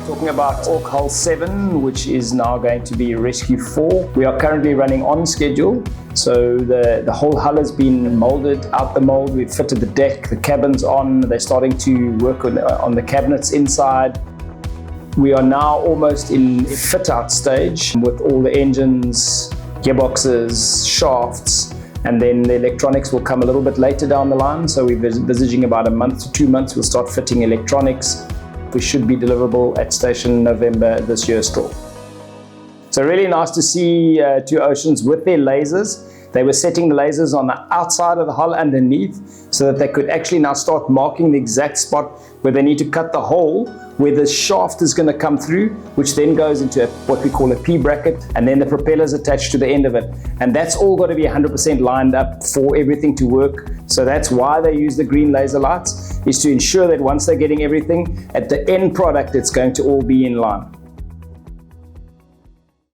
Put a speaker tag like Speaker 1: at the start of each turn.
Speaker 1: Talking about ORC Hull 7, which is now going to be Rescue 4. We are currently running on schedule. So the whole hull has been molded out the mold. We've fitted the deck, the cabin's on. They're starting to work on the cabinets inside. We are now almost in fit out stage with all the engines, gearboxes, shafts, and then the electronics will come a little bit later down the line. So we're envisaging about a month to 2 months, we'll start fitting electronics. We should be deliverable at station November this year still. So really nice to see Two Oceans with their lasers. They were setting the lasers on the outside of the hull underneath so that they could actually now start marking the exact spot where they need to cut the hole where the shaft is going to come through, which then goes into what we call a P bracket, and then the propellers attached to the end of it. And that's all got to be 100% lined up for everything to work. So that's why they use the green laser lights, is to ensure that once they're getting everything, at the end product, it's going to all be in line.